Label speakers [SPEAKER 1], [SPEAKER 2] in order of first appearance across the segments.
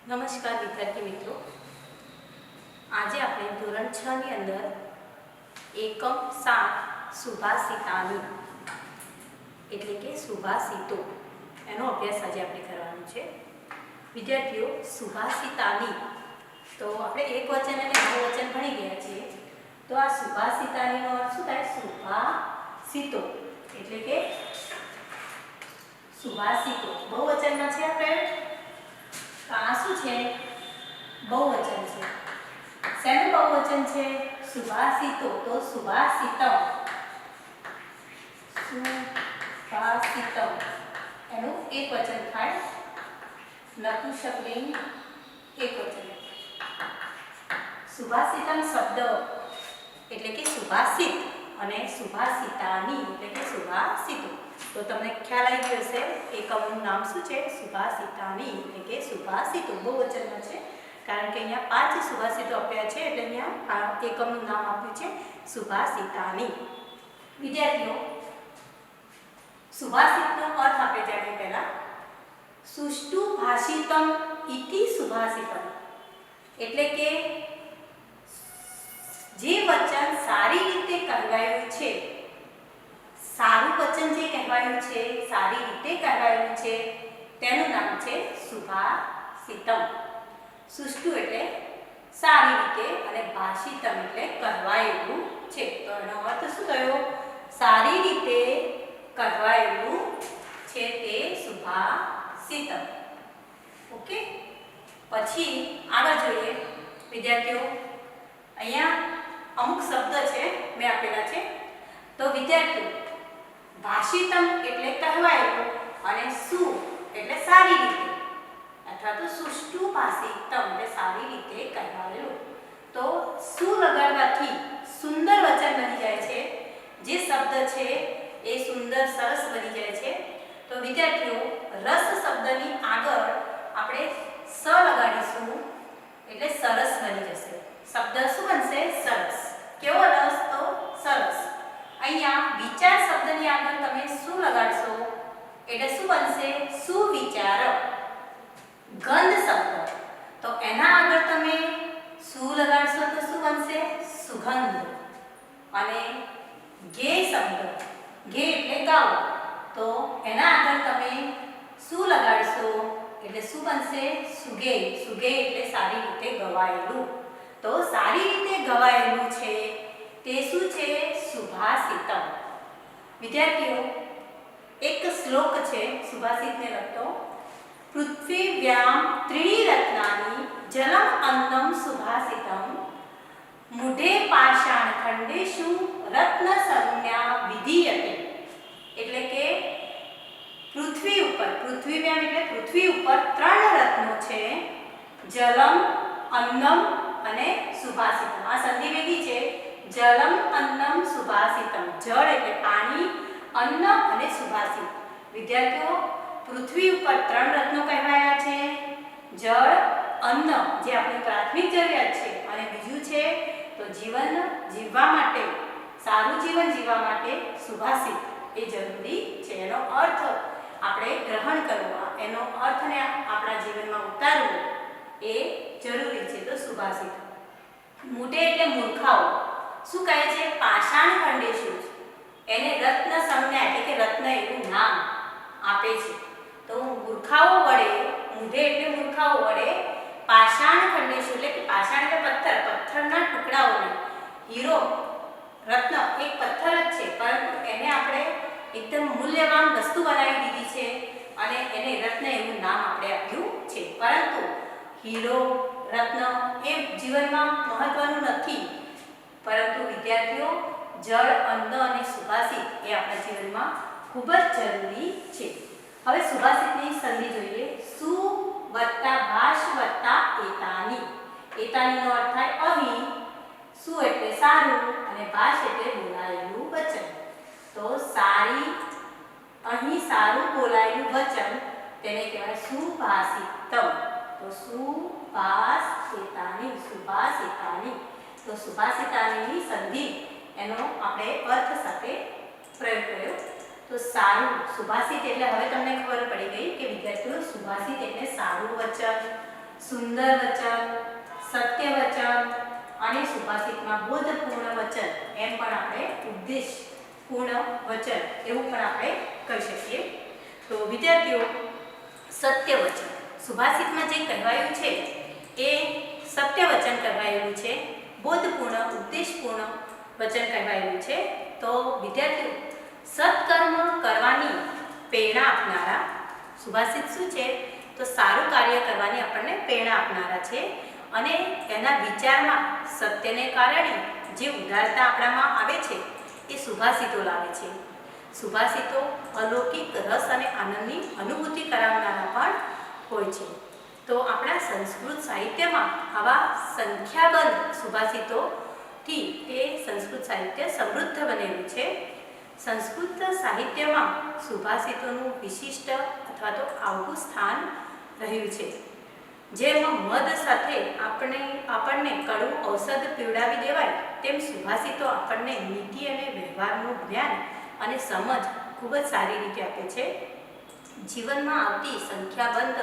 [SPEAKER 1] નમસ્કાર વિદ્યાર્થી મિત્રો, આજે આપણે ધોરણ 6 ની અંદર એકમ 7 સુભાષિતાની એટલે કે સુભાષિતો એનો અભ્યાસ આજે આપણે કરવાનો છે. વિદ્યાર્થીઓ, સુભાષિતાની તો આપણે એકવચન અને બહુવચન ભણી ગયા છીએ. તો આ સુભાષિતાનીનો અર્થ શું થાય? સુભાષિતો એટલે કે સુભાષિતો બહુવચનમાં છે. આપણે આ શું છે? બહુવચન છે. શેનું બહુવચન છે? સુભાષિતો. તો સુભાષિતમ, સુભાષિતમ એનું એકવચન થાય. નપુંસકલિંગ એકવચન. સુભાષિતમ શબ્દ એટલે કે સુભાષિત અને સુભાષિતાની એટલે કે સુભાષિતો. તો તમને ખ્યાલ આવી ગયો હશે એકમનું નામ શું છે? સુભાષિતાની એટલે કે સુભાષિતો બહુવચનમાં છે. કારણ કે અહીંયા 5 સુભાષિતો આપ્યા છે એટલે અહીંયા એકમનું નામ આપ્યું છે સુભાષિતાની. વિદ્યાર્થીઓ, સુભાષિતનો અર્થ આપણે જાણીએ પહેલા. સુષ્ઠુ ભાષિતમ ઇતિ સુભાષિતમ એટલે કે જે વચન સારી રીતે કહેવાયું છે, સારું વચન જે કહેવાયું છે, સારી રીતે કહેવાયું છે તેનું નામ છે સુભાષિતમ. સુષ્ઠુ એટલે સારી રીતે અને ભાષિતમ એટલે કહેવાયેલું છે. તો એનો અર્થ શું થયો? સારી રીતે કહેવાયેલું છે તે સુભાષિતમ. ઓકે, પછી આગળ જોઈએ વિદ્યાર્થીઓ. અહીંયા અમુક શબ્દ છે મેં આપેલા છે. તો વિદ્યાર્થીઓ, ભાષિતમ એટલે કહેવાયેલું અને સુ એટલે સારી રીતે અથવા તો સુષ્ઠુ ભાષિતમ એટલે સારી રીતે કહેવાયેલું. તો સુ લગાડવાથી સુંદર વચન બની જાય છે. જે શબ્દ છે એ સુંદર સરસ બની જાય છે. તો વિદ્યાર્થીઓ, રસ શબ્દની આગળ આપણે સ લગાડીશું એટલે સરસ બની જશે. શબ્દ શું બનશે? સરસ. કેવો રસ? તો સરસ. અહીંયા વિચાર શબ્દની આગળ તમે શું લગાડશો એટલે શું બનશે? સુવિચાર. ગંધ શબ્દ તો એના આગળ તમે શું લગાડશો તો શું બનશે? સુગંધ. અને ગે શબ્દ, ગે એટલે ગાવ, તો એના આગળ તમે શું લગાડશો એટલે શું બનશે? સુગે. સુગે એટલે સારી રીતે ગવાયેલું. તો સારી રીતે ગવાયેલું છે તે શું છે? સુભાષિતમ. વિદ્યાર્થીઓ, એક શ્લોક છે સુભાષિતને લગતો. પૃથ્વીવ્યામ ત્રીણિ રત્નાની જલમ અન્નમ સુભાષિતમ મુઢે પાષાણ ખંડેષુ રત્ન સંજ્ઞા વિધીયતે. એટલે કે પૃથ્વી ઉપર, પૃથ્વીવ્યામ એટલે પૃથ્વી ઉપર 3 રત્નો છે. જલમ, અન્નમ અને સુભાષિતમ. આ સંધિ ભેગી છે. જલમ અન્નમ સુભાષિતમ. જળ એટલે પાણી, અન્ન અને સુભાષિત. વિદ્યાર્થીઓ, પૃથ્વી ઉપર 3 રત્નો કહેવાયા છે. જળ, અન્ન જે આપણી પ્રાથમિક જરૂરિયાત છે, અને બીજું છે તો જીવન જીવવા માટે, સારું જીવન જીવવા માટે સુભાષિત એ જરૂરી છે. એનો અર્થ આપણે ગ્રહણ કરવો, એનો અર્થને આપણા જીવનમાં ઉતારવો એ જરૂરી છે. તો સુભાષિત. મૂઢે એટલે મૂર્ખાઓ. શું કહે છે? પાષાણ ખંડેષુ, એને રત્ન સંજ્ઞા એટલે કે રત્ન એવું નામ આપે છે. તો મૂર્ખાઓ વડે, મૂઢે એટલે મૂર્ખાઓ વડે, પાષાણ ખંડેષુ એટલે કે પાષાણ એટલે પથ્થર, પથ્થરના ટુકડાઓને, હીરો, રત્ન એક પથ્થર જ છે પરંતુ એને આપણે એકદમ મૂલ્યવાન વસ્તુ બનાવી દીધી છે અને એને રત્ન એવું નામ આપણે આપ્યું છે. પરંતુ હીરો, રત્ન એ જીવનમાં મહત્વનું નથી, પરંતુ વિદ્યાર્થીઓ, જળ, અન્ન અને સુભાષિત એ આપણા જીવનમાં ખૂબ જ જરૂરી છે. હવે સુભાષિતની સંધિ જોઈએ. સુ વત્તા ભાષ વત્તા એતાની. એતાનીનો અર્થ થાય અહીં. સુ એટલે સારું અને ભાષ એટલે બોલાયેલું વચન. તો સારી, અહીં સારું બોલાયેલું વચન તેને કહેવાય સુભાષિતમ. તો સુભાષિતાની, સુભાષિતાની. તો સુભાષિતાની સંધિ એનો આપણે અર્થ સાથે પ્રયોગ કર્યો. તો સારું, સુભાષિત એટલે હવે તમને ખબર પડી ગઈ કે વિદ્યાર્થીઓ, સુભાષિત એટલે સારું વચન, સુંદર વચન, સત્ય વચન અને સુભાષિતમાં બોધપૂર્ણ વચન એમ પણ આપણે ઉપદેશપૂર્ણ વચન એવું પણ આપણે કહી શકીએ. તો વિદ્યાર્થીઓ, સત્ય વચન સુભાષિતમાં જે કહેવાયું છે એ સત્ય વચન કહેવાયેલું છે, બોધપૂર્ણ ઉપદેશપૂર્ણ વચન કહેવાયેલું છે. તો વિદ્યાર્થીઓ, સત્કર્મ કરવાની પ્રેરણા આપનારા સુભાષિત શું છે? તો સારું કાર્ય કરવાની આપણને પ્રેરણા આપનારા છે અને એના વિચારમાં સત્યને કારણે જે ઉદારતા આપણામાં આવે છે એ સુભાષિતો લાવે છે. સુભાષિતો અલૌકિક રસ અને આનંદની અનુભૂતિ કરાવનારા પણ હોય છે. તો આપણા સંસ્કૃત સાહિત્યમાં આવા સંખ્યાબંધ સુભાષિતોથી એ સંસ્કૃત સાહિત્ય સમૃદ્ધ બનેલું છે. સંસ્કૃત સાહિત્યમાં સુભાષિતોનું વિશિષ્ટ અથવા તો આગવું સ્થાન રહ્યું છે. જેમ મધ સાથે આપણને કડવું ઔષધ પીવડાવી દેવાય, તેમ સુભાષિતો આપણને નીતિ અને વ્યવહારનું જ્ઞાન અને સમજ ખૂબ જ સારી રીતે આપે છે. જીવનમાં આવતી સંખ્યાબંધ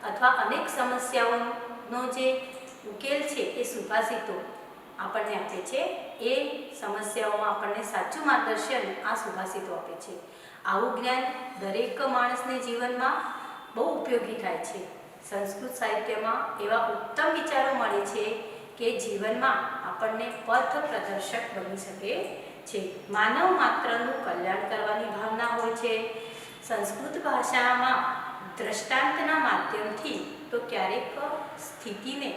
[SPEAKER 1] અથવા અનેક સમસ્યાઓનો જે ઉકેલ છે એ સુભાષિતો આપણને આપે છે. એ સમસ્યાઓમાં આપણને સાચું માર્ગદર્શન આ સુભાષિતો આપે છે. આવું જ્ઞાન દરેક માણસને જીવનમાં બહુ ઉપયોગી થાય છે. સંસ્કૃત સાહિત્યમાં એવા ઉત્તમ વિચારો મળે છે કે જીવનમાં આપણને પથ પ્રદર્શક બની શકે છે. માનવ માત્રનું કલ્યાણ કરવાની ભાવના હોય છે. સંસ્કૃત ભાષામાં દ્રષ્ટાંતના માધ્યમથી તો ક્યારેક સ્થિતિને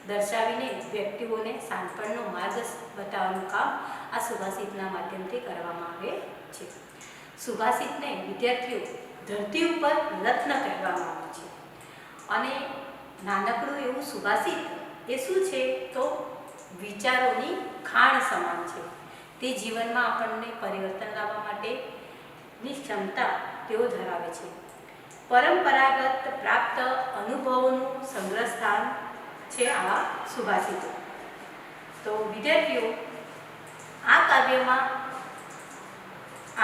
[SPEAKER 1] દર્શાવીને વ્યક્તિઓને શાણપણનો માર્ગ બતાવવાનું કામ આ સુભાષિતના માધ્યમથી કરવામાં આવે છે. સુભાષિતને વિદ્યાર્થીઓ ધરતી ઉપર રત્ન કહેવામાં આવે છે અને નાનકડું એવું સુભાષિત એ શું છે? તો વિચારોની ખાણ સમાન છે. તે જીવનમાં આપણને પરિવર્તન લાવવા માટેની ક્ષમતા તેઓ ધરાવે છે. પરંપરાગત પ્રાપ્ત અનુભવોનું સંગ્રહ સ્થાન છે આવા સુભાષિતો. તો વિદ્યાર્થીઓ, આ કાવ્યમાં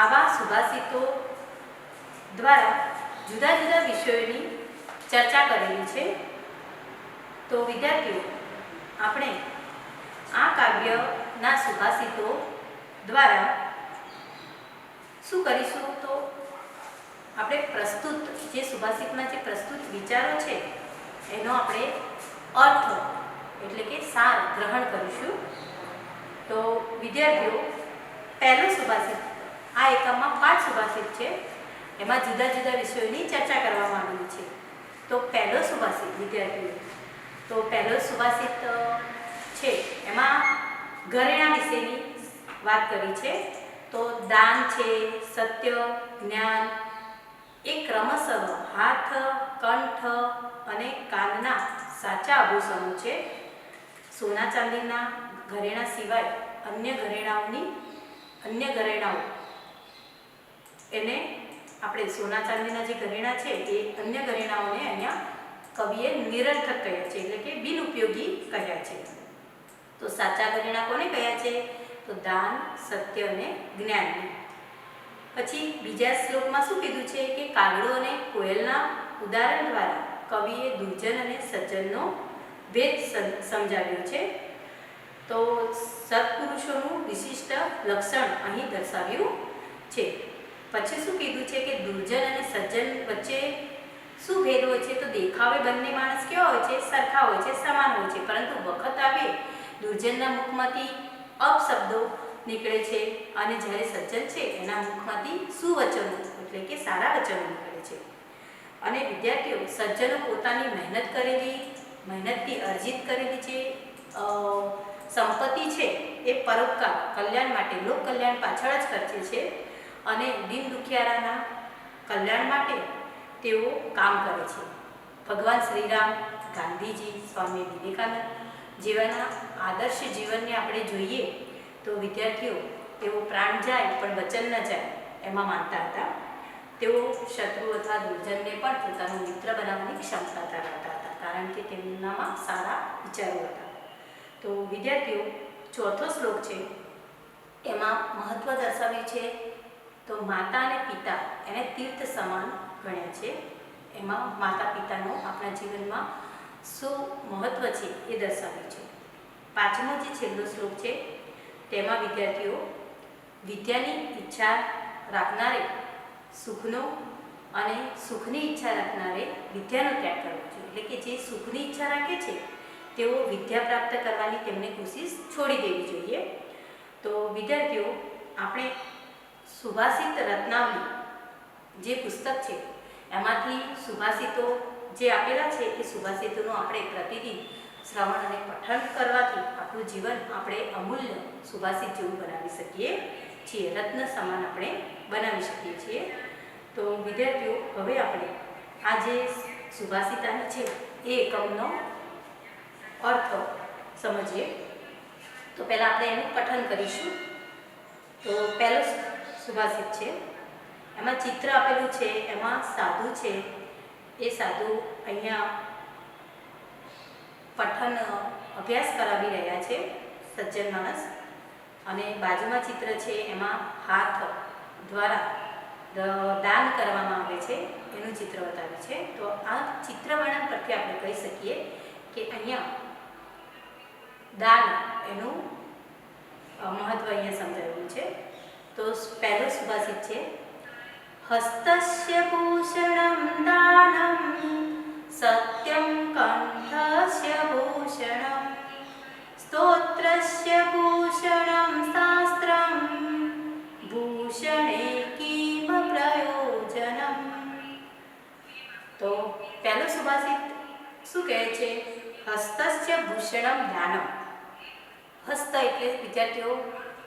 [SPEAKER 1] આવા સુભાષિતો દ્વારા જુદા જુદા વિષયોની ચર્ચા કરેલી છે. તો વિદ્યાર્થીઓ, આપણે આ કાવ્યના સુભાષિતો દ્વારા શું કરીશું? તો આપણે પ્રસ્તુત જે સુભાષિતમાં જે પ્રસ્તુત વિચારો છે એનો આપણે અર્થ એટલે કે સાર ગ્રહણ કરીશું. તો વિદ્યાર્થીઓ, પહેલો સુભાષિત, આ એકમમાં 5 સુભાષિત છે, એમાં જુદા જુદા વિષયોની ચર્ચા કરવામાં આવેલી છે. તો પહેલો સુભાષિત વિદ્યાર્થીઓ, તો પહેલો સુભાષિત છે એમાં ઘરેણા વિશેની વાત કરી છે. તો દાન છે, સત્ય, જ્ઞાન એ ક્રમશઃ હાથ, કંઠ અને કાનના સાચા આભૂષણો છે. સોના ચાંદીના ઘરેણા સિવાય અન્ય ઘરેણાઓ એને આપણે સોના ચાંદીના જે ઘરેણા છે એ અન્ય ઘરેણાઓને અહીંયા કવિએ નિરર્થક કહ્યા છે, એટલે કે બિનઉપયોગી કહ્યા છે. તો સાચા ઘરેણા કોને કહ્યા છે? તો દાન, સત્ય અને જ્ઞાન. પછી બીજા શ્લોકમાં શું કીધું છે કે કાગડો અને કોયલના ઉદાહરણ દ્વારા કવિએ દુર્જન અને સજ્જનનો ભેદ સમજાવ્યો છે. તો સત્પુરુષોનું વિશિષ્ટ લક્ષણ અહીં દર્શાવ્યું છે. પછી શું કીધું છે કે દુર્જન અને સજ્જન વચ્ચે શું ભેદ હોય છે? તો દેખાવે બંને માણસ કેવા હોય છે? સરખા હોય છે, સમાન હોય છે, પરંતુ વખત આવે દુર્જનના મુખમાંથી અપશબ્દો નીકળે છે અને જ્યારે સજ્જન છે એના મુખમાંથી સુવચનો એટલે કે સારા વચનો નીકળે છે. અને વિદ્યાર્થીઓ, સજ્જનો પોતાની મહેનતથી અર્જિત કરેલી જે સંપત્તિ છે એ પરોપકાર, કલ્યાણ માટે, લોક કલ્યાણ પાછળ જ ખર્ચે છે અને દીન દુખિયારાના કલ્યાણ માટે તેઓ કામ કરે છે. ભગવાન શ્રીરામ, ગાંધીજી, સ્વામી વિવેકાનંદ જેવાના આદર્શ જીવનને આપણે જોઈએ તો વિદ્યાર્થીઓ, તેઓ પ્રાણ જાય પણ વચન ન જાય એમાં માનતા હતા. તેઓ શત્રુ અથવા દુર્જનને પણ પોતાનો મિત્ર બનાવવાની ક્ષમતા ધરાવતા હતા, કારણ કે તેમનામાં સારા વિચારો હતા. તો વિદ્યાર્થીઓ, ચોથો શ્લોક છે એમાં મહત્વ દર્શાવ્યું છે. તો માતા અને પિતા એને તીર્થ સમાન ગણ્યા છે. એમાં માતા પિતાનો આપણા જીવનમાં શું મહત્વ છે એ દર્શાવ્યું છે. પાંચમો જે છેલ્લો શ્લોક છે તેમાં વિદ્યાર્થીઓ વિદ્યાની ઈચ્છા રાખનારે સુખનો અને સુખની ઈચ્છા રાખનારે વિદ્યાનો ત્યાગ કરવો જોઈએ. એટલે કે જે સુખની ઈચ્છા રાખે છે તેઓ વિદ્યા પ્રાપ્ત કરવાની તેમને કોશિશ છોડી દેવી જોઈએ. તો વિદ્યાર્થીઓ આપણે સુભાષિત રત્નાવલી જે પુસ્તક છે એમાંથી સુભાષિતો જે આપેલા છે એ સુભાષિતોનું આપણે પ્રતિદિન શ્રવણ અને પઠન કરવાથી આપણું જીવન આપણે અમૂલ્ય સુભાષિત જેવું બનાવી શકીએ છીએ, રત્ન સમાન આપણે બનાવી શકીએ છીએ. તો વિદ્યાર્થીઓ હવે આપણે આ જે સુભાષિતાની છે એ એકમનો અર્થ સમજીએ. તો પહેલાં આપણે એનું પઠન કરીશું. તો પહેલો સુભાષિત છે એમાં ચિત્ર આપેલું છે, એમાં સાધુ છે. એ સાધુ અહીંયા પઠન અભ્યાસ કરાવી રહ્યા છે સજ્જન માણસ, અને બાજુમાં ચિત્ર છે એમાં હાથ દ્વારા દાન કરવામાં આવે છે એનું ચિત્ર બતાવ્યું છે. તો આ ચિત્ર વર્ણન પરથી આપણે કહી શકીએ કે અહીંયા દાન એનું મહત્વ અહીંયા સમજાવ્યું છે. તો પહેલો સુભાષિત છે હસ્તસ્ય ભૂષણમ દાનમ સત્યમ કંઠસ્ય ભૂષણમ સ્તોત્રસ્ય ભૂષણમ શાસ્ત્રમ ભૂષણે કિમ પ્રયોજનમ. તો પહેલો સુભાષિત શું કહે છે? હસ્તસ્ય ભૂષણમ દાનમ. હસ્ત એટલે વિદ્યાર્થીઓ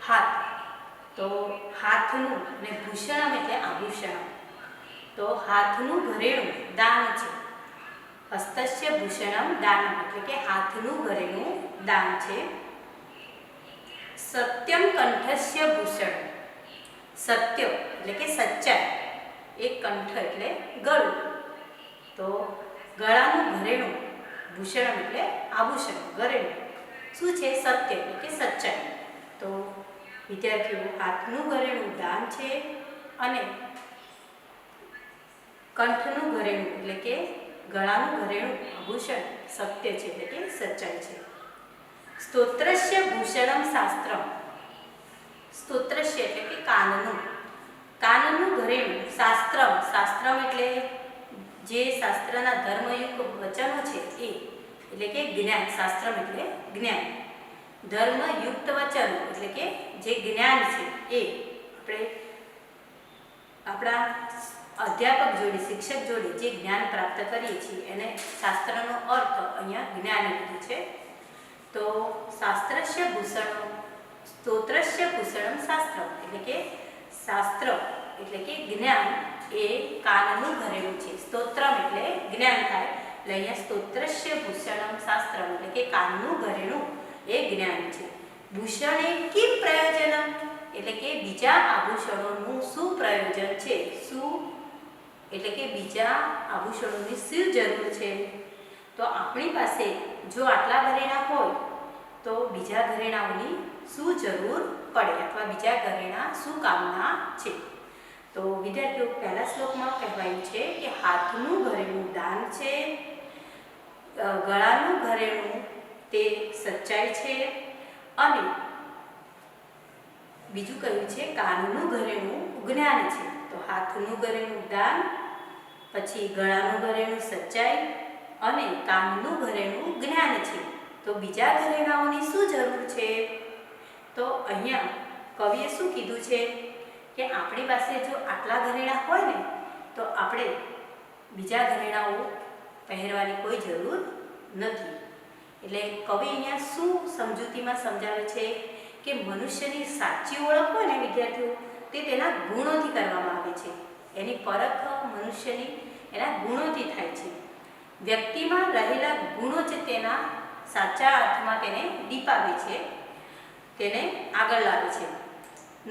[SPEAKER 1] હાથ, તો હાથનું, અને ભૂષણમ એટલે આભૂષણ. તો હાથનું ઘરેણું દાન છે. હસ્તસ્ય ભૂષણમ દાનમ એટલે કે હાથનું ઘરેણું દાન છે. સત્યમ કંઠસ્ય ભૂષણ. સત્ય એટલે કે સચ્ચાઈ, એક કંઠ એટલે ગળું. તો ગળાનું ઘરેણું, ભૂષણમ એટલે આભૂષણ, ઘરેણું શું છે? સત્ય એટલે કે સચ્ચાઈ. તો વિદ્યાર્થીઓ હાથનું ઘરેણું દાન છે અને કંઠનું ઘરેણું એટલે કે ગળાનું ઘરેણું આભૂષણ સત્ય છે એટલે કે સચ્ચાઈ છે. સ્તોત્રસ્ય ભૂષણમ શાસ્ત્રમ. સ્તોત્રસ્ય એટલે કે કાનનું ઘરેણું શાસ્ત્રમ. શાસ્ત્રમ એટલે જે શાસ્ત્રના ધર્મયુક્ત વચનો છે એ, એટલે કે જ્ઞાન. શાસ્ત્રમ એટલે જ્ઞાન. ધર્મયુક્ત વચનો એટલે કે જે જ્ઞાન છે એ આપણે આપણા અધ્યાપક જોડે, શિક્ષક જોડે જે જ્ઞાન પ્રાપ્ત કરીએ છીએ એને શાસ્ત્રનો અર્થ અહીંયા જ્ઞાન લીધું છે. તો શાસ્ત્રસ્ય ભૂષણમ સ્તોત્રસ્ય ભૂષણમ શાસ્ત્ર એટલે કે શાસ્ત્ર એટલે કે જ્ઞાન એ કાનનું ઘરેણું છે. સ્તોત્રમ એટલે જ્ઞાન થાય, એટલે અહીંયા સ્તોત્રસ્ય ભૂષણમ શાસ્ત્રમ એટલે કે કાનનું ઘરેણું એ જ્ઞાન છે. ભૂષણે કિમ પ્રયોજનમ એટલે કે બીજા આભૂષણોનું શું પ્રયોજન છે? શું એટલે કે બીજા આભૂષણોની શું જરૂર છે? તો આપણી પાસે જો આટલા ઘરેણાં હોય તો બીજા ઘરેણાઓની શું જરૂર પડે, અથવા બીજા ઘરેણાં શું કામના છે? તો વિદ્યાર્થીઓ પહેલા શ્લોકમાં કહેવાયું છે કે હાથનું ઘરેણું દાન છે, ગળાનું ઘરેણું તે સચ્ચાઈ છે, અને બીજું કહ્યું છે કાનનું ઘરેણું જ્ઞાન છે. તો હાથનું ઘરેણું દાન, પછી ગળાનું ઘરેણું સચ્ચાઈ અને કાનનું ઘરેણું જ્ઞાન છે. તો બીજા ઘરેણાઓની શું જરૂર છે? તો અહીંયા કવિએ શું કીધું છે કે આપણી પાસે જો આટલા ઘરેણાં હોય ને તો આપણે બીજા ઘરેણાઓ પહેરવાની કોઈ જરૂર નથી. એટલે કવિ અહીંયા શું સમજૂતીમાં સમજાવે છે કે મનુષ્યની સાચી ઓળખ હોય ને વિદ્યાર્થીઓ તે તેના ગુણોથી કરવામાં આવે છે. એની પરખ મનુષ્યની એના ગુણોથી થાય છે. વ્યક્તિમાં રહેલા ગુણો જ તેના સાચા અર્થમાં તેને દીપાવે છે, તેને આગળ લાવે છે,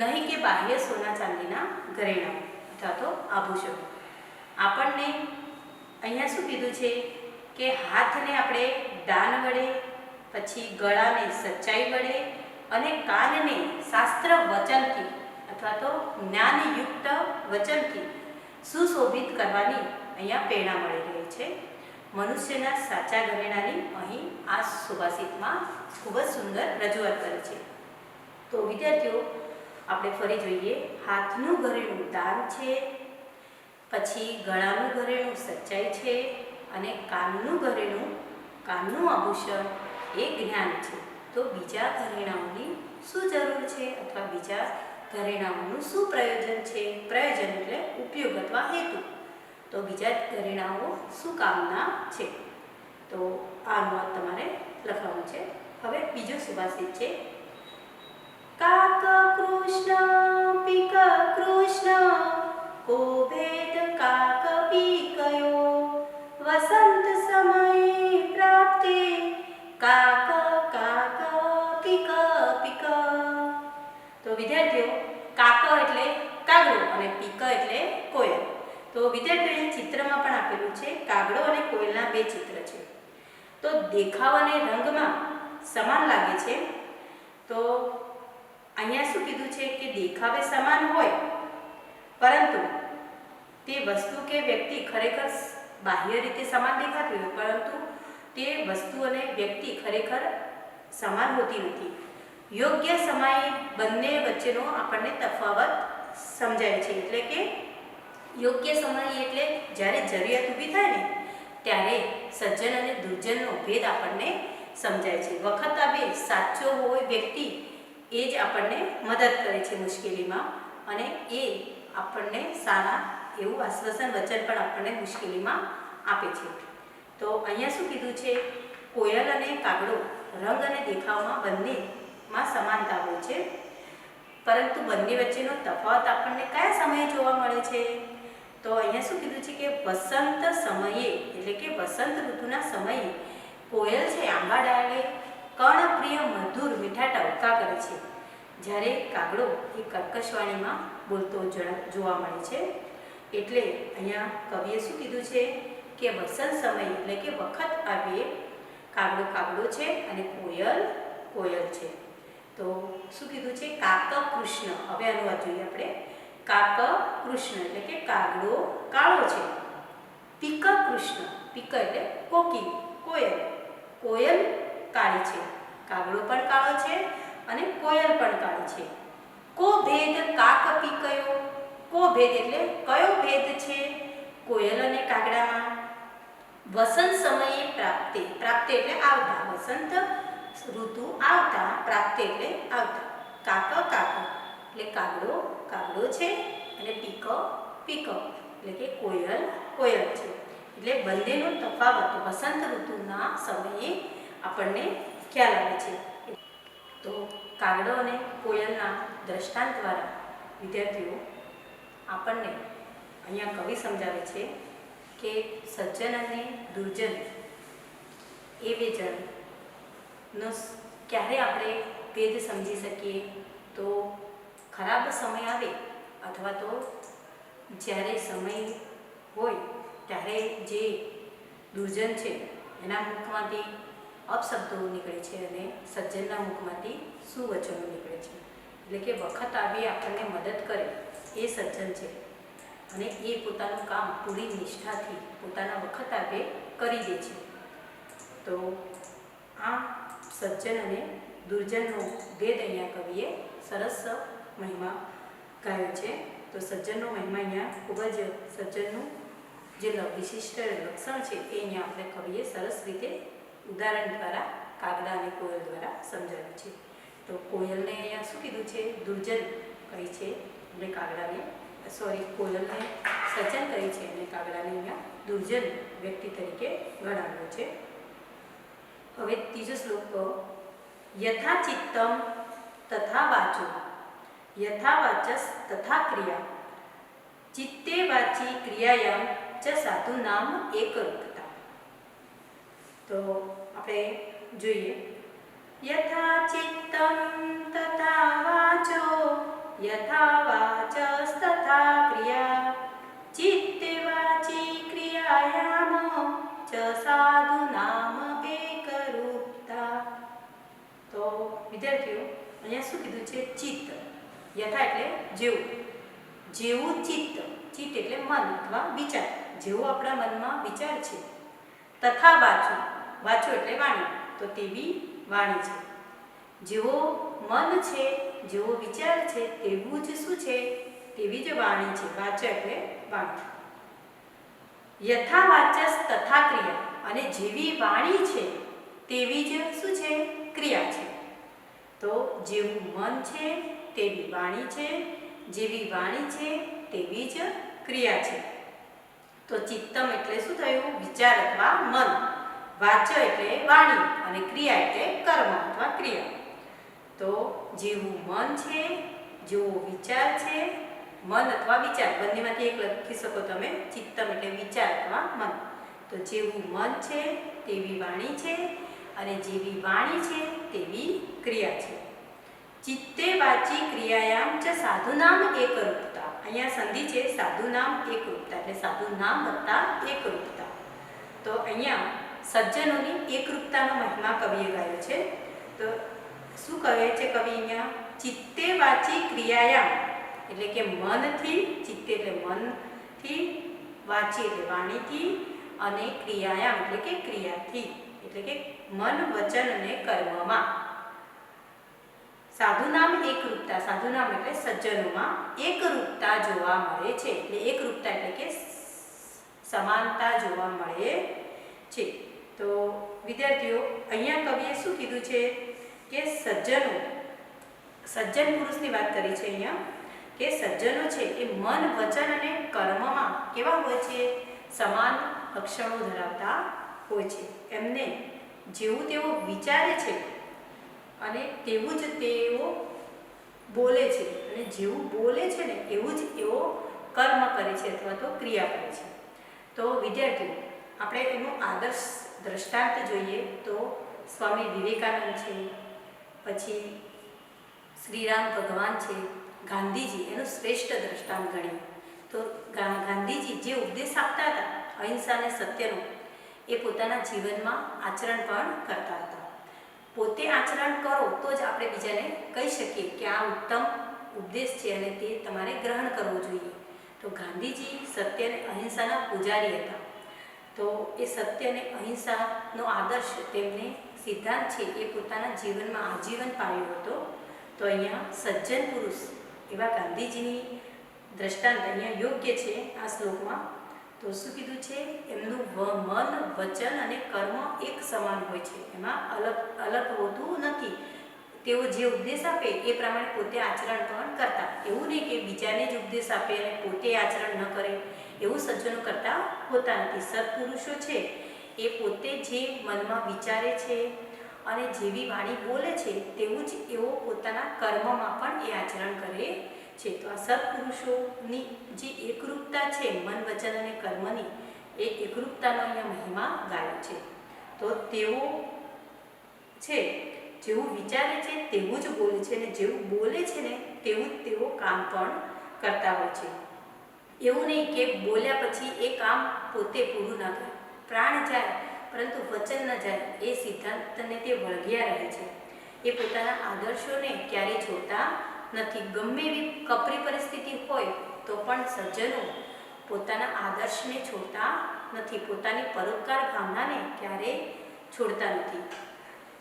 [SPEAKER 1] નહીં કે બાહ્ય સોના ચાંદીના ઘરેણાં અથવા તો આભૂષણો. આપણને અહીંયા શું કીધું છે કે હાથને આપણે દાન વડે, પછી ગળાને સચ્ચાઈ વડે અને કાનને શાસ્ત્ર વચનથી અથવા તો જ્ઞાનયુક્ત વચનથી સુશોભિત કરવાની અહીંયા પ્રેરણા મળી રહી છે. મનુષ્યના સાચા ઘરેણાની અહીં આ સુભાષિતમાં ખૂબ જ સુંદર રજૂઆત કરે છે. તો વિદ્યાર્થીઓ, આપણે ફરી જોઈએ. હાથનું ઘરેણું દાન છે, પછી ગળાનું ઘરેણું સચ્ચાઈ છે, અને કાનનું ઘરેણું, કાનનું આભૂષણ એ જ્ઞાન છે. તો બીજા ઘરેણાઓની શું જરૂર છે અથવા બીજા ઘરેણાઓનું શું પ્રયોજન છે? પ્રયોજન એટલે ઉપયોગ અથવા હેતુ. તો બીજા ઘરેણાઓ શું કામના છે? તો આ અનુવાદ તમારે લખવાનું છે. હવે બીજો સુભાષિત છે. કાક કૃષ્ણ પીક કૃષ્ણ કો ભેદ કાક પીકયો વસંત સમયે પ્રાપ્તે કાક કાક પીક પીક. તો વિદ્યાર્થીઓ, કાક એટલે કાગડો અને પીક એટલે કોયલ. તો વિદ્યાર્થીઓને ચિત્રમાં પણ આપેલું છે કાગડો અને કોયલના બે ચિત્ર છે. તો દેખાવ અને રંગમાં સમાન લાગે છે. તો અહીંયા શું કીધું છે કે દેખાવે સમાન હોય, પરંતુ તે વસ્તુ કે વ્યક્તિ ખરેખર બાહ્ય રીતે સમાન દેખાતી હોય, પરંતુ તે વસ્તુ અને વ્યક્તિ ખરેખર સમાન હોતી નથી. યોગ્ય સમયે બંને વચ્ચેનો આપણને તફાવત સમજાય છે. એટલે કે યોગ્ય સમય એટલે જ્યારે જરૂરિયાત ઊભી થાય ને ત્યારે સજ્જન અને દુર્જનનો ભેદ આપણને સમજાય છે. વખત આવે સાચો હોય વ્યક્તિ એ જ આપણને મદદ કરે છે મુશ્કેલીમાં, અને એ આપણને સારા એવું આશ્વાસન વચન પણ આપણને મુશ્કેલીમાં આપે છે. તો અહીંયા શું કીધું છે? કોયલ અને કાગડો રંગ અને દેખાવમાં બંનેમાં સમાનતા હોય છે, પરંતુ બંને વચ્ચેનો તફાવત આપણને કયા સમયે જોવા મળે છે? તો અહીંયા શું કીધું છે કે વસંત સમયે, એટલે કે વસંત ઋતુના સમયે કોયલ છે આંબા ડાળે કર્ણપ્રિય મધુર મીઠા ટવકા કરે છે, જ્યારે કાગડો એ કર્કશવાણીમાં બોલતો જોવા મળે છે. એટલે અહીંયા કવિએ શું કીધું છે કે વસંત સમય એટલે કે વખત આવે કાગડો કાગડો છે અને કોયલ કોયલ છે. તો શું કીધું છે? કાક કૃષ્ણ. હવે અનુવાદ જોઈએ આપણે. કાક કૃષ્ણ એટલે કે કાગડો કાળો છે. પીક કૃષ્ણ, પીક એટલે કોકિલ, કોયલ, કોયલ કાળી છે. કાગડો પણ કાળો છે અને કોયલ પણ કાળી છે. કો ભેદ કાક પીકયો. કો ભેદ એટલે કયો ભેદ છે કોયલ અને કાગડામાં? વસંત સમયે પ્રાપ્તે, પ્રાપ્તે એટલે આવતા, વસંત ઋતુ આવતા, પ્રાપ્તે એટલે આવતા. કાક કાક એટલે કાગડો કાગડો છે અને પીક પીક એટલે કે કોયલ કોયલ છે. એટલે બંનેનો તફાવત વસંત ઋતુના સમયે આપણને ખ્યાલ આવે છે. તો કાગડો અને કોયલના દ્રષ્ટાંત દ્વારા વિદ્યાર્થીઓ આપણને અહીંયા કવિ સમજાવે છે કે સજ્જન અને દુર્જન એ બે જણનો ક્યારે આપણે ભેદ સમજી શકીએ? તો ખરાબ સમય આવે અથવા તો જ્યારે સમય હોય ત્યારે જે દુર્જન છે એના મુખમાંથી અપશબ્દો નીકળે છે અને સજ્જનના મુખમાંથી સુવચનો નીકળે છે. એટલે કે વખત આવી આપણને મદદ કરે એ સજ્જન છે અને એ પોતાનું કામ પૂરી નિષ્ઠાથી પોતાના વખત આવે કરી દે છે. તો આ સજ્જન અને દુર્જનનો ભેદ અહીંયા કવિએ સરસ મહિમા ગાયો છે. તો સજ્જનનો મહિમા અહીંયા ખૂબ જ સજ્જનનું જે વિશિષ્ટ લક્ષણ છે એ અહીંયા આપણે કવિએ સરસ રીતે ઉદાહરણ દ્વારા કાગડા અને કોયલ દ્વારા સમજાવ્યું છે. તો કોયલને અહીંયા શું કીધું છે? દુર્જન કહી છે અને કાગડાને કોયલને સજ્જન કહી છે અને કાગડાને અહીંયા દુર્જન વ્યક્તિ તરીકે ગણાવ્યો છે. હવે ત્રીજો શ્લોક. યથા ચિત્તમ તથા વાચો યથા વાચસ તથા ક્રિયા ચિત્તે વાચી ક્રિયાયામ ચ સાધુ નામ એકરૂપતા. તો આપણે જોઈએ. યથા ચિત્તમ તથા વાચો યથા વાચસ તથા ક્રિયા ચિત્તે વાચી ક્રિયાયામ ચ સાધુ નામ એકરૂપતા. તો વિદ્યાર્થીઓ અહીંયા શું કીધું છે? ચિત્ત. યથા એટલે જેવું, જેવું ચિત્ત, ચિત્ત એટલે મન અથવા વિચાર, જેવો આપણા મનમાં વિચાર છે તથા વાચું, વાચું એટલે વાણી, તો તેવી વાણી છે. જેવો મન છે, જેવો વિચાર છે, તેવું જ શું છે? તેવી જ વાણી છે. વાચ એટલે વાણી. યથા વાચસ તથા ક્રિયા, અને જેવી વાણી છે તેવી જ શું છે? ક્રિયા છે. તો જેવું મન છે તેવી વાણી છે, જેવી વાણી છે તેવી જ ક્રિયા છે. તો ચિત્તમ એટલે શું થયું? વિચાર અથવા મન. વાચ એટલે વાણી અને ક્રિયા એટલે કર્મ અથવા ક્રિયા. તો જેવું મન છે, જેવો વિચાર છે, મન અથવા વિચાર બંનેમાંથી એક લખી શકો તમે. ચિત્તમ એટલે વિચાર અથવા મન. તો જેવું મન છે તેવી વાણી છે અને જેવી વાણી છે તેવી ક્રિયા છે. ચિત્તે વાચી ક્રિયાયામ ચ સાધુનામ એકરૂપતા. અહીંયા સંધિ છે સાધુનામ એકરૂપતા, એટલે સાધુનામ વત્તા એકરૂપતા. તો અહીંયા સજ્જનોની એકરૂપતાનો મહિમા કવિએ ગાયો છે. તો શું કહે છે કવિ અહીંયા? ચિત્તે વાચી ક્રિયાયામ એટલે કે મનથી, ચિત્તે એટલે મનથી, વાચી એટલે વાણીથી, અને ક્રિયાયામ એટલે કે ક્રિયાથી, એટલે કે મન, વચન અને કર્મમાં સાધુનામ એકરૂપતા. સાધુનામ એટલે સજ્જનોમાં એકરૂપતા જોવા મળે છે. એટલે એકરૂપતા એટલે કે સમાનતા જોવા મળે છે. તો વિદ્યાર્થીઓ, અહીંયા કવિએ શું કીધું છે કે સજ્જનો, સજ્જન પુરુષની વાત કરી છે અહીંયા, કે સજ્જનો છે એ મન, વચન અને કર્મમાં કેવા હોય છે? સમાન લક્ષણો ધરાવતા હોય છે. એમને જેવું તેઓ વિચારે છે અને તેવું જ તેઓ બોલે છે, અને જેવું બોલે છે ને એવું જ એવો કર્મ કરે છે અથવા તો ક્રિયા કરે છે. તો વિદ્યાર્થીઓ, આપણે એનું આદર્શ દ્રષ્ટાંત જોઈએ તો સ્વામી વિવેકાનંદ છે, પછી શ્રીરામ ભગવાન છે, ગાંધીજી એનું શ્રેષ્ઠ દ્રષ્ટાંત ગણીએ તો ગાંધીજી જે ઉપદેશ આપતા હતા અહિંસા અને સત્યનો, એ પોતાના જીવનમાં આચરણ પણ કરતા હતા. પોતે આચરણ કરો તો જ આપણે બીજાને કહી શકીએ કે આ ઉત્તમ ઉપદેશ છે અને તે તમારે ગ્રહણ કરવો જોઈએ. તો ગાંધીજી સત્ય અને અહિંસાના પૂજારી હતા. તો એ સત્ય અને અહિંસાનો આદર્શ, તેમને સિદ્ધાંત છે એ પોતાના જીવનમાં આજીવન પાળ્યો હતો. તો અહીંયા સજ્જન પુરુષ એવા ગાંધીજીની દ્રષ્ટાંત અહીંયા યોગ્ય છે આ શ્લોકમાં. તો શું કીધું છે? એમનું મન, વચન અને કર્મ એક સમાન હોય છે, એમાં અલગ હોતું નથી. તેઓ જે ઉપદેશ આપે એ પ્રમાણે પોતે આચરણ પણ કરતા. એવું નહીં કે બીજાને જ ઉપદેશ આપે અને પોતે આચરણ ન કરે, એવું સજ્જનો કરતા હોતા નથી. સત્પુરુષો છે એ પોતે જે મનમાં વિચારે છે અને જેવી વાણી બોલે છે તેવું જ એવો પોતાના કર્મમાં પણ એ આચરણ કરે છે. તો આ સત્પુરુષોની જે એકરૂપતા છે મન, વચન અને કર્મની, એ એકરૂપતાનો અહીંયા મહિમા ગાયો છે. તો તેઓ છે જેવું વિચારે છે તેવું જ બોલે છે, અને જેવું બોલે છે ને તેવું જ તેઓ કામ પણ કરતા હોય છે. એવું નહીં કે બોલ્યા પછી એ કામ પોતે પૂરું ના કરે, પ્રાણ જાય પરંતુ વચન ન જાય, એ સિદ્ધાંતને તે વળગ્યા રહે છે. એ પોતાના આદર્શોને ક્યારેય છોડતા નથી. ગમે એવી કપરી પરિસ્થિતિ હોય તો પણ સજ્જનો પોતાના આદર્શને છોડતા નથી, પોતાની પરોપકાર ભાવનાને ક્યારેય છોડતા નથી.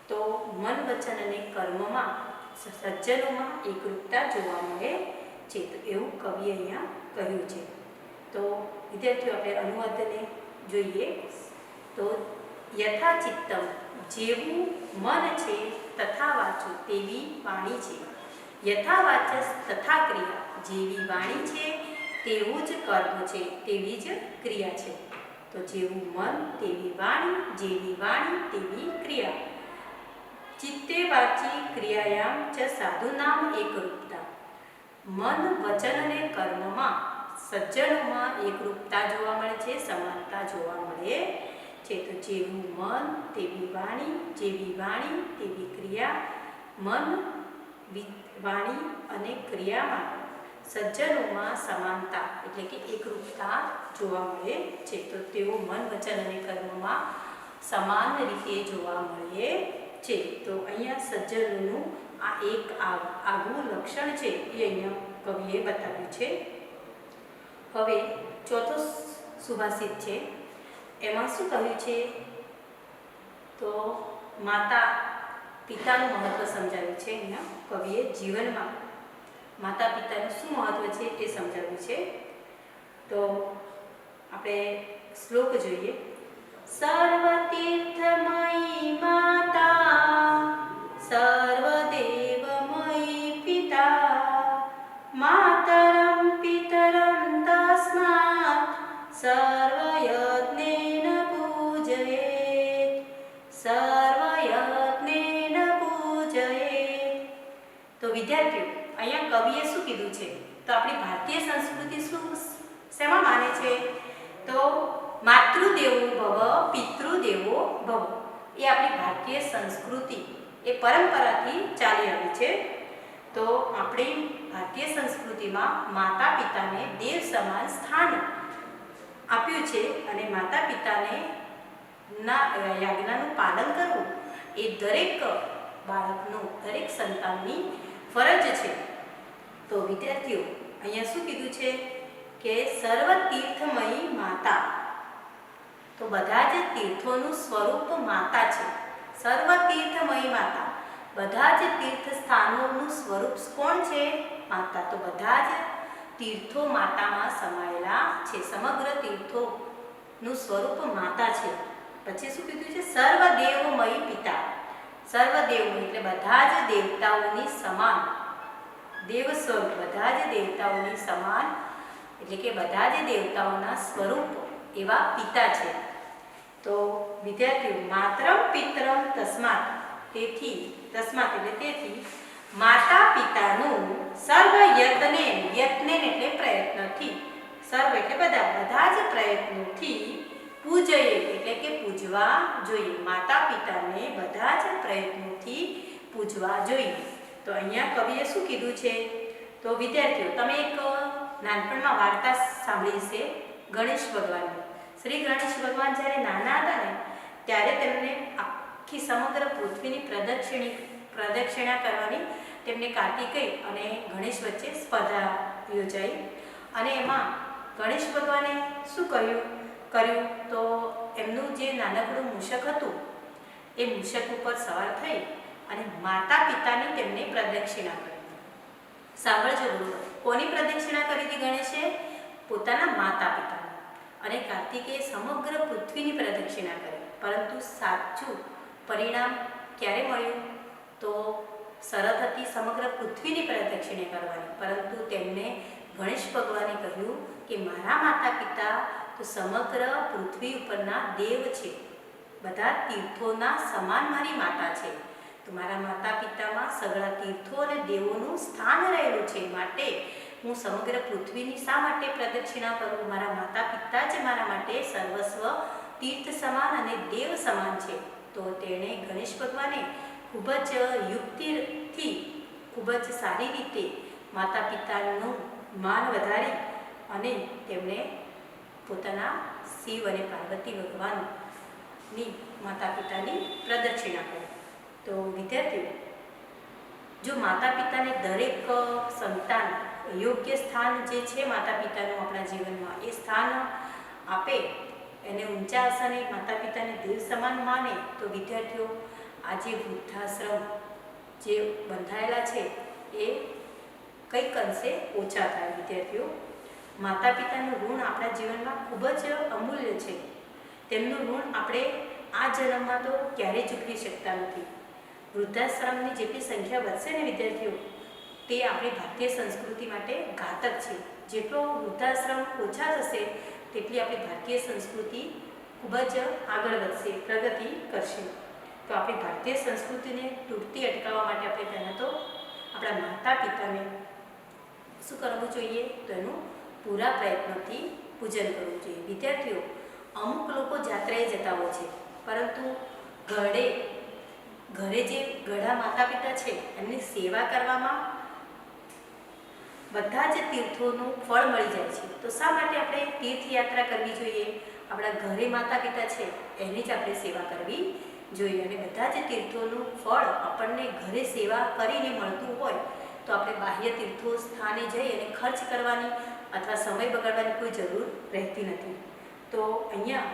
[SPEAKER 1] તો મન, વચન અને કર્મમાં સજ્જનોમાં એકરૂપતા જોવા મળે છે. તો એવું કવિએ અહીંયા કહ્યું છે. તો વિદ્યાર્થીઓ, આપણે અનુવાદને જોઈએ તો યથા ચિત્તમ, જેવું મન છે, તથા વાચું તેવી વાણી છે. યથા વાચસ તથા ક્રિયા, જેવી વાણી છે તેવું જ કર્મ છે, તેવી જ ક્રિયા છે. તો જેવું મન તેવી વાણી, જેવી વાણી તેવી ક્રિયા. ચિત્તે વાચી ક્રિયાયામ ચ સાધુનામ એકરૂપતા. મન, વચન અને કર્મમાં સજ્જનોમાં એકરૂપતા જોવા મળે છે, સમાનતા જોવા મળે છે. તો જેવું મન તેવી વાણી, જેવી વાણી તેવી ક્રિયા. મન, વાણી અને ક્રિયામાં સજ્જનોમાં સમાનતા એટલે કે એકરૂપતા જોવા મળે છે. તો તેઓ મન, વચન અને કર્મમાં સમાન રીતે જોવા મળે છે. તો અહીંયા સજ્જનોનું આ એક આગવું લક્ષણ છે એ અહીંયા કવિએ બતાવ્યું છે. હવે ચોથો સુભાષિત છે, એમાં શું કહ્યું છે તો માતા પિતાનું મહત્વ સમજાવ્યું છે અહીંયા કવિએ જીવનમાં માતા પિતાનું શું મહત્વ છે એ સમજાવ્યું છે. તો આપણે શ્લોક જોઈએ. સર્વતીર્થમયી માતા સર્વદેવમયી પિતા માતરં પિતરં તસ્માत् સર્વયજ્ઞેન પૂજયેત સર્વયજ્ઞેન પૂજયેત. તો વિદ્યાર્થીઓ, અહીંયા કવિએ શું કીધું છે? તો આપણી ભારતીય સંસ્કૃતિ શું શેમાં માને છે? તો માતૃદેવો ભવ પિતૃદેવો ભવ એ આપણી ભારતીય સંસ્કૃતિ એ પરંપરાથી ચાલી આવી છે. તો આપણી ભારતીય સંસ્કૃતિમાં માતા પિતાને દેવ સમાન સ્થાન આપ્યું છે અને માતા પિતાને આજ્ઞાનું પાલન કરવું એ દરેક બાળકનું, દરેક સંતાનની ફરજ છે. તો વિદ્યાર્થીઓ, અહીંયા શું કીધું છે કે સર્વ તીર્થમયી માતા. તો બધા જ તીર્થોનું સ્વરૂપ માતા છે. સર્વ તીર્થમયી માતા, બધા જ તીર્થ સ્થાનોનું સ્વરૂપ કોણ છે? માતા. તો બધા જ તીર્થો માતામાં સમાયેલા છે. સમગ્ર તીર્થોનું સ્વરૂપ માતા છે. પછી શું કીધું છે? સર્વદેવમયી પિતા. સર્વદેવમય એટલે બધા જ દેવતાઓની સમાન, દેવ સ્વરૂપ, બધા જ દેવતાઓની સમાન એટલે કે બધા જ દેવતાઓના સ્વરૂપ એવા પિતા છે. તો વિદ્યાર્થીઓ, માતરમ પિતરમ તસ્માત, તેથી તસ્માત એટલે તેથી માતા પિતાનું સર્વ યત્નેન, યત્નેન એટલે પ્રયત્નથી, સર્વ એટલે બધા, બધા જ પ્રયત્નોથી પૂજયે એટલે કે પૂજવા જોઈએ. માતા પિતાને બધા જ પ્રયત્નોથી પૂજવા જોઈએ. તો અહીંયા કવિએ શું કીધું છે? તો વિદ્યાર્થીઓ, તમે એક નાનપણમાં વાર્તા સાંભળી છે ગણેશ ભગવાનની. શ્રી ગણેશ ભગવાન જ્યારે નાના હતા ને ત્યારે તેમને આખી સમગ્ર પૃથ્વીની પ્રદક્ષિણા કરવાની તેમને કાર્તિકેય અને ગણેશ વચ્ચે સ્પર્ધા યોજાઈ અને એમાં ગણેશ ભગવાને શું કર્યું તો એમનું જે નાનકડું મૂષક હતું એ મૂષક ઉપર સવાર થઈ અને માતા પિતાની તેમને પ્રદક્ષિણા કરી. સાંભળજો બરોબર, કોની પ્રદક્ષિણા કરી હતી ગણેશે? પોતાના માતા પિતાની. અને કાર્તિકેય સમગ્ર પૃથ્વીની પ્રદક્ષિણા કરી. પરંતુ સાચું પરિણામ ક્યારે મળ્યું? તો શરત હતી સમગ્ર પૃથ્વીની પ્રદક્ષિણા કરવાની, પરંતુ તેમને ગણેશ ભગવાને કહ્યું કે મારા માતા પિતા તો સમગ્ર પૃથ્વી ઉપરના દેવ છે, બધા તીર્થોના સમાન મારી માતા છે. તો મારા માતા પિતામાં સગળા તીર્થો અને દેવોનું સ્થાન રહેલું છે, માટે હું સમગ્ર પૃથ્વીની શા માટે પ્રદક્ષિણા કરું? મારા માતા પિતા જ મારા માટે સર્વસ્વ, તીર્થ સમાન અને દેવ સમાન છે. તો તેણે ગણેશ ભગવાને ખૂબ જ યુક્તિથી, ખૂબ જ સારી રીતે માતા પિતાનું માન વધારી અને તેમણે પોતાના શિવ અને પાર્વતી ભગવાનની માતા પિતાની પ્રદક્ષિણા કરી. તો વિદ્યાર્થીઓ, જો માતા પિતાને દરેક સંતાન યોગ્ય સ્થાન જે છે માતા પિતાનું આપણા જીવનમાં, એ સ્થાન આપે, એને ઊંચા આસને માતા પિતાને દેવ સમાન માને, તો વિદ્યાર્થીઓ આજે વૃદ્ધાશ્રમ જે બંધાયેલા છે એ કંઈક અંશે ઓછા થાય. વિદ્યાર્થીઓ, માતા પિતાનું ઋણ આપણા જીવનમાં ખૂબ જ અમૂલ્ય છે. તેમનું ઋણ આપણે આ જન્મમાં તો ક્યારેય ચૂકવી શકતા નથી. વૃદ્ધાશ્રમની જેટલી સંખ્યા વધશે ને વિદ્યાર્થીઓ, તે આપણી ભારતીય સંસ્કૃતિ માટે ઘાતક છે. જેટલો વૃદ્ધાશ્રમ ઓછા થશે તેટલી આપણી ભારતીય સંસ્કૃતિ ખૂબ જ આગળ વધશે, પ્રગતિ કરશે. તો આપણી ભારતીય સંસ્કૃતિને તૂટતી અટકાવવા માટે આપણે પહેલાં તો આપણા માતા પિતાને શું કરવું જોઈએ? તો એનું પૂરા પ્રયત્નથી પૂજન કરવું જોઈએ. વિદ્યાર્થીઓ, અમુક લોકો જાત્રાએ જતા હોય છે, પરંતુ ઘરે જે ઘણા માતા પિતા છે એમની સેવા કરવામાં બધા જ તીર્થોનું ફળ મળી જાય છે. તો શા માટે આપણે તીર્થયાત્રા કરવી જોઈએ? આપણા ઘરે માતા પિતા છે એની જ આપણે સેવા કરવી જોઈએ. અને બધા જ તીર્થોનું ફળ આપણને ઘરે સેવા કરીને મળતું હોય તો આપણે બાહ્ય તીર્થો સ્થાને જઈ અને ખર્ચ કરવાની અથવા સમય બગાડવાની કોઈ જરૂર રહેતી નથી. તો અહીંયા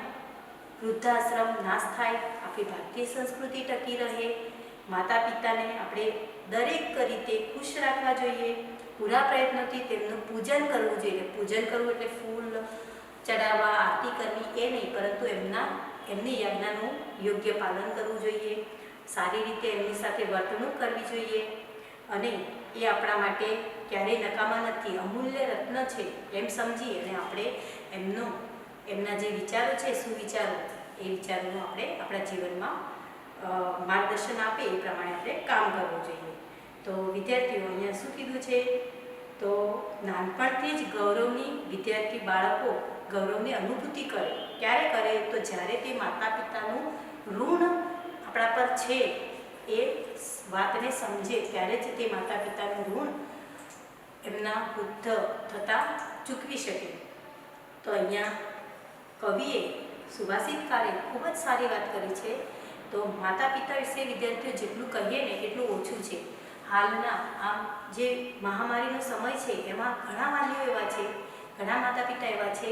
[SPEAKER 1] વૃદ્ધાશ્રમ નાશ થાય, આપણી ભારતીય સંસ્કૃતિ ટકી રહે, માતા પિતાને આપણે દરેક રીતે ખુશ રાખવા જોઈએ, પૂરા પ્રયત્નોથી તેમનું પૂજન કરવું જોઈએ. પૂજન કરવું એટલે ફૂલ ચડાવવા, આરતી કરવી એ નહીં, પરંતુ એમની યાજ્ઞાનું યોગ્ય પાલન કરવું જોઈએ, સારી રીતે એમની સાથે વર્તણૂક કરવી જોઈએ. અને એ આપણા માટે ક્યારેય નકામા નથી, અમૂલ્ય રત્ન છે એમ સમજી અને આપણે એમના જે વિચારો છે, સુવિચારો, એ વિચારોનું આપણે આપણા જીવનમાં માર્ગદર્શન આપે એ પ્રમાણે આપણે કામ કરવું જોઈએ. તો વિદ્યાર્થીઓ, અહીંયા શું કીધું છે? તો નાનપણથી જ વિદ્યાર્થી બાળકો ગૌરવની અનુભૂતિ કરે. ક્યારે કરે? તો જ્યારે તે માતા પિતાનું ઋણ આપણા પર છે એ વાતને સમજે, ત્યારે જ તે માતા પિતાનું ઋણ એમના વૃદ્ધ થતાં ચૂકવી શકે. તો અહીંયા કવિએ, સુભાષિતકારે ખૂબ જ સારી વાત કરી છે. તો માતા પિતા વિશે વિદ્યાર્થીઓ જેટલું કહીએ ને એટલું ઓછું છે. હાલના આમ જે મહામારીનો સમય છે એમાં ઘણા વાલીઓ એવા છે, ઘણા માતા પિતા એવા છે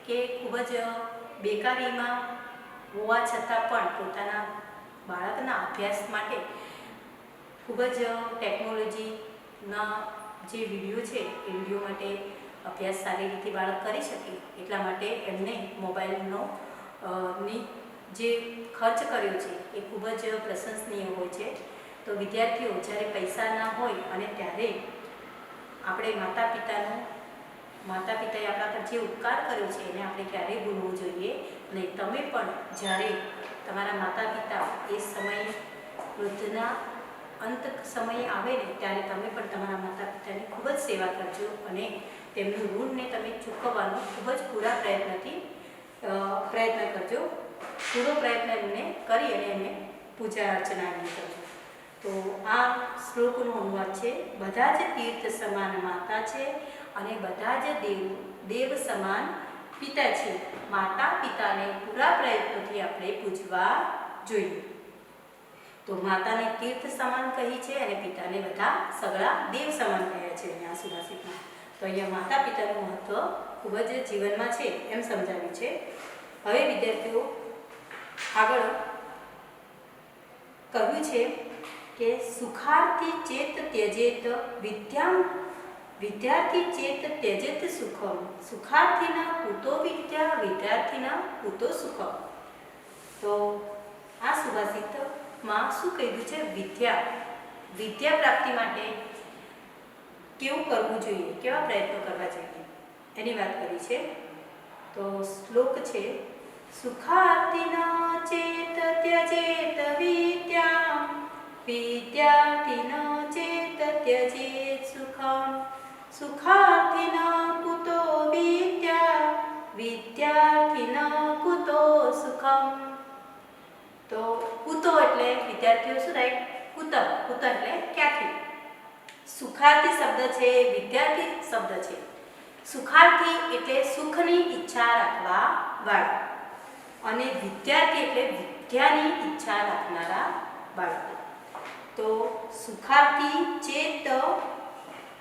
[SPEAKER 1] કે ખૂબ જ બેકારીમાં હોવા છતાં પણ પોતાના બાળકના અભ્યાસ માટે ખૂબ જ ટેકનોલોજીના જે વિડીયો છે એ વિડીયો માટે અભ્યાસ સારી રીતે બાળક કરી શકે એટલા માટે એમને મોબાઈલનો ની જે ખર્ચ કર્યો છે એ ખૂબ જ પ્રશંસનીય હોય છે. તો વિદ્યાર્થીઓ, જ્યારે પૈસા ના હોય અને ત્યારે આપણે માતા પિતાએ આપણા પર જે ઉપકાર કર્યો છે એને આપણે ક્યારેય ભૂલવું જોઈએ નહીં. તમે પણ જ્યારે તમારા માતા પિતા એ સમયે વૃદ્ધના અંત સમયે આવે ને ત્યારે તમે પણ તમારા માતા પિતાની ખૂબ જ સેવા કરજો અને તેમનું ઋણને તમે ચૂકવવાનો ખૂબ જ પૂરા પ્રયત્ન કરજો. પૂરો પ્રયત્ન એમને કરી અને એમને પૂજા અર્ચના એમને કરજો. તો આ શ્લોકનો અનુવાદ છે, બધા જ તીર્થ સમાન માતા છે અને બધા જ દેવ સમાન પિતા છે. માતા પિતાને પૂરા પ્રયત્નોથી આપણે પૂજવા જોઈએ. તો માતાને તીર્થ સમાન કહી છે અને પિતાને બધા સગળા દેવ સમાન કહ્યા છે અહીંયા સુભાષિતમાં. તો અહીંયા માતા પિતાનું મહત્વ ખૂબ જ જીવનમાં છે એમ સમજાવ્યું છે. હવે વિદ્યાર્થીઓ આગળ કહ્યું છે કે સુખાર્થી ચેત ત્યજેત વિદ્યાર્થી ચેત ત્યજેત સુખમ, સુખાર્થીના કુતો વિદ્યા, વિદ્યાર્થીના કુતો સુખમ. તો આ સુભાષિતમાં શું કહ્યું છે? વિદ્યા પ્રાપ્તિ માટે કેવું કરવું જોઈએ, કેવા પ્રયત્નો કરવા જોઈએ એની વાત કરી છે. તો શ્લોક છે, સુખાર્થીના ચેત ત્યજેત વિદ્યા, વિદ્યાર્થીના ચેત ત્યજેત સુખમ, સુખાર્થીના કુતો વિદ્યા, વિદ્યાર્થીના કુતો સુખમ. તો કુતો એટલે વિદ્યાર્થીઓ શું થાય? કુત એટલે ક્યાંથી. સુખાર્થી શબ્દ છે, વિદ્યાર્થી શબ્દ છે. સુખાર્થી એટલે સુખની ઈચ્છા રાખવા વાળા અને વિદ્યાર્થી એટલે વિદ્યાની ઈચ્છા રાખનારા બાળકો. તો સુખાર્થી ચેત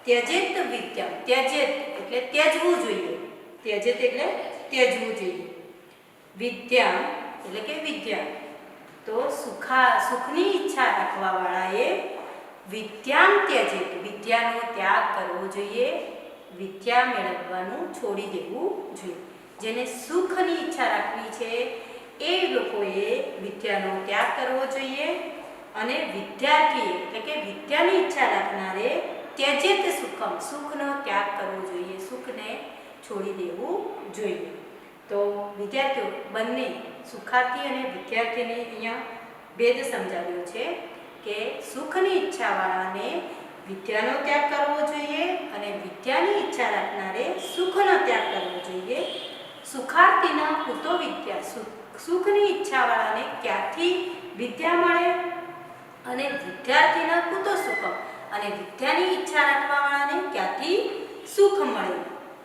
[SPEAKER 1] ત્યજેત વિદ્યા, ત્યજેત એટલે ત્યજવું જોઈએ, ત્યજેત એટલે ત્યજવું જોઈએ. વિદ્યા એટલે કે વિદ્યા. તો સુખની ઈચ્છા રાખવા વાળાએ વિદ્યામ ત્યજેત, વિદ્યાનો ત્યાગ કરવો જોઈએ, વિદ્યા મેળવવાનું છોડી દેવું જોઈએ. જેને સુખની ઈચ્છા રાખવી છે એ લોકોએ વિદ્યાનો ત્યાગ કરવો જોઈએ અને વિદ્યાર્થી એટલે કે વિદ્યાની ઈચ્છા રાખનારે ત્યજેત સુખમ, સુખનો ત્યાગ કરવો જોઈએ, સુખને છોડી દેવું જોઈએ. તો વિદ્યાર્થીઓ બંને સુખાર્થી અને વિદ્યાર્થીને અહીંયા ભેદ સમજાવ્યો છે કે સુખની ઈચ્છાવાળાને વિદ્યાનો ત્યાગ કરવો જોઈએ અને વિદ્યાની ઈચ્છા રાખનારે સુખનો ત્યાગ કરવો જોઈએ. સુખાર્થીના કુતો વિદ્યા, સુખની ઈચ્છાવાળાને ક્યાંથી વિદ્યા મળે અને વિદ્યાર્થીના કુતો સુખ, અને વિદ્યાની ઈચ્છા રાખવાવાળાને ક્યાંથી સુખ મળે.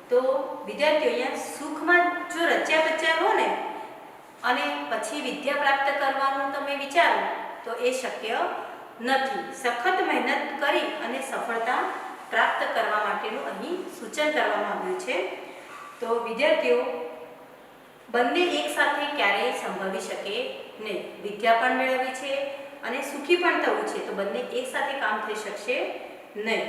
[SPEAKER 1] તો વિદ્યાર્થીઓ અહીંયા સુખમાં જો રચ્યા બચ્યા રહો ને અને પછી વિદ્યા પ્રાપ્ત કરવાનું તમે વિચારો તો એ શક્ય નથી. સખત મહેનત કરી અને સફળતા પ્રાપ્ત કરવા માટેનું અહીં સૂચન કરવામાં આવ્યું છે. તો વિદ્યાર્થીઓ બંને એકસાથે ક્યારેય સંભવી શકે નહીં. વિદ્યા પણ મેળવવી છે અને સુખી પણ થવું છે, તો બંને એકસાથે કામ થઈ શકશે નહીં.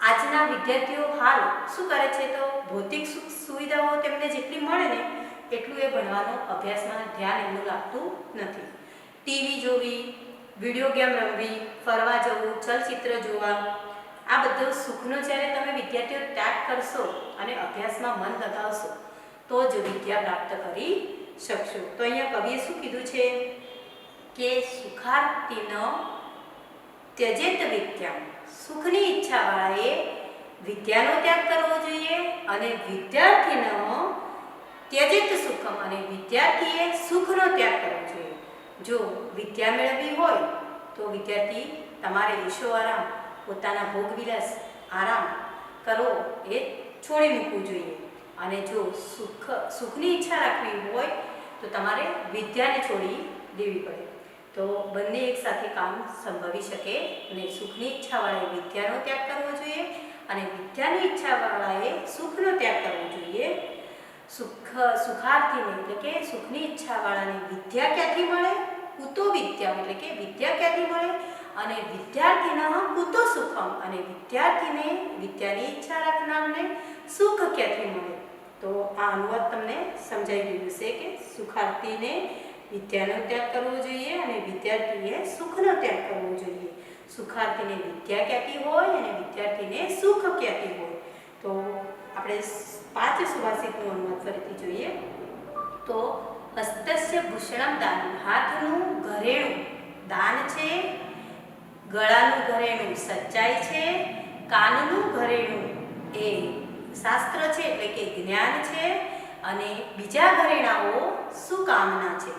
[SPEAKER 1] આજના વિદ્યાર્થીઓ હાલ શું કરે છે, તો ભૌતિક સુખ સુવિધાઓ તેમને જેટલી મળે ને એટલું એ ભણવાનો અભ્યાસમાં ધ્યાન એમનું લાગતું નથી. ટીવી જોવી, વિડીયો ગેમ રમવી, ફરવા જવું, ચલચિત્ર જોવા, આ બધો સુખનો જ્યારે તમે વિદ્યાર્થીઓ ત્યાગ કરશો અને અભ્યાસમાં મન લગાવશો તો જ વિદ્યા પ્રાપ્ત કરી શકશો. તો અહીંયા કવિએ શું કીધું છે કે સુખાર્થીનો ત્યજેત વિદ્યા, સુખની ઈચ્છાવાળાએ વિદ્યાનો ત્યાગ કરવો જોઈએ અને વિદ્યાર્થીનો ત્યજેત સુખમ, અને વિદ્યાર્થીએ સુખનો ત્યાગ કરવો જોઈએ. જો વિદ્યા મેળવવી હોય તો વિદ્યાર્થી તમારે ઈશો આરામ, પોતાના ભોગવિલાસ આરામ કરવો એ છોડી મૂકવું જોઈએ. અને જો સુખની ઈચ્છા રાખવી હોય તો તમારે વિદ્યાને છોડી દેવી પડે. તો બંને એકસાથે કામ સંભવી શકે નહીં. સુખની ઈચ્છાવાળાએ વિદ્યાનો ત્યાગ કરવો જોઈએ અને વિદ્યાની ઈચ્છાવાળાએ સુખનો ત્યાગ કરવો જોઈએ. સુખાર્થીને એટલે કે સુખની ઈચ્છાવાળાને વિદ્યા ક્યાંથી મળે? કુતો વિદ્યા, એટલે કે વિદ્યા ક્યાંથી મળે? અને વિદ્યાર્થીના કુતો સુખમ, અને વિદ્યાર્થીને વિદ્યાની ઈચ્છા રાખનારને સુખ ક્યાંથી મળે? તો આ અનુવાદ તમને સમજાઈ ગયું છે કે સુખાર્થીને વિદ્યાનો ત્યાગ કરવો જોઈએ અને વિદ્યાર્થીએ સુખનો ત્યાગ કરવો જોઈએ. સુખાર્થીને વિદ્યા ક્યાંથી હોય અને વિદ્યાર્થીને સુખ ક્યાંથી હોય. તો આપણે 5 સુભાષિતનું અનુવાદ ફરીથી જોઈએ. તો હસ્તસ્ય ભૂષણમ દાન, હાથનું ઘરેણું દાન છે, ગળાનું ઘરેણું સચ્ચાઈ છે, કાનનું ઘરેણું એ શાસ્ત્ર છે એટલે કે જ્ઞાન છે, અને બીજા ઘરેણાઓ સુકામના છે.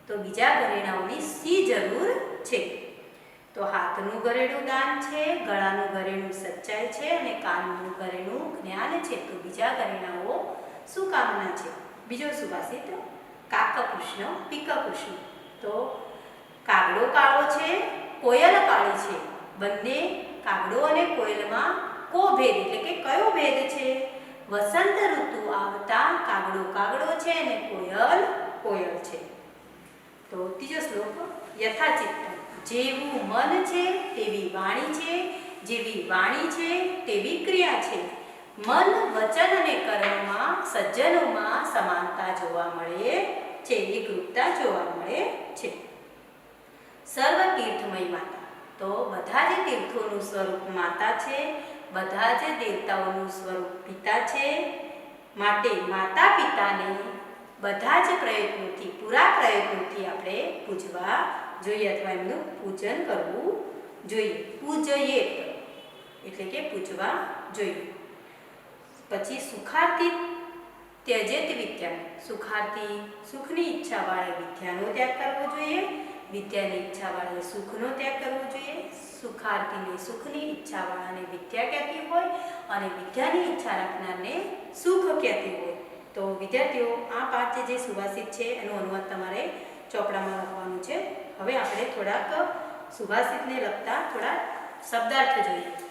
[SPEAKER 1] તો બીજા ઘરેણાઓની શી જરૂર છે? તો હાથનું ઘરેણું દાન છે, ગળાનું ઘરેણું સચ્ચાઈ છે અને કાનનું ઘરેણું જ્ઞાન છે. તો બીજા ઘરેણાઓ સુકામના છે. બીજો સુભાષિત, કાક કૃષ્ણ પીક કૃષ્ણ. તો કાગડો કાળો છે, કોયલ કાળી છે. બંને કાગડો અને કોયલમાં કો ભેદ એટલે કે કયો ભેદ છે? વસંત ઋતુ આવતા કાગડો કાગડો છે અને કોયલ કોયલ છે. તો ત્રીજો શ્લોક, યથાચિત્ત, જેવું મન છે તેવી વાણી છે, જેવી વાણી છે તેવી ક્રિયા છે. મન, વચન અને કર્મમાં સજ્જનોમાં સમાનતા જોવા મળે છે, એકરૂપતા જોવા મળે છે. સર્વ તીર્થમય માતા, તો બધા જ તીર્થોનું સ્વરૂપ માતા છે, બધા જ દેવતાઓનું સ્વરૂપ પિતા છે. માટે માતા પિતાને બધા જ પ્રયત્નોથી, પૂરા પ્રયત્નોથી આપણે પૂજવા જોઈએ અથવા એમનું પૂજન કરવું જોઈએ. પૂજયે એટલે કે પૂજવા જોઈએ. પછી સુખાર્થી ત્યજેત વિદ્યા, સુખાર્થી સુખની ઈચ્છાવાળે વિદ્યાનો ત્યાગ કરવો જોઈએ, વિદ્યાની ઈચ્છાવાળે સુખનો ત્યાગ કરવો જોઈએ. સુખાર્થીને સુખની ઈચ્છાવાળાને વિદ્યા ક્યાંથી હોય અને વિદ્યાની ઈચ્છા રાખનારને સુખ ક્યાંથી હોય. તો વિદ્યાર્થીઓ, આ 5 જે સુભાષિત છે એનો અનુવાદ તમારે ચોપડામાં લખવાનું છે. હવે આપણે થોડાક સુભાષિતને લગતા થોડા શબ્દાર્થ જોઈએ.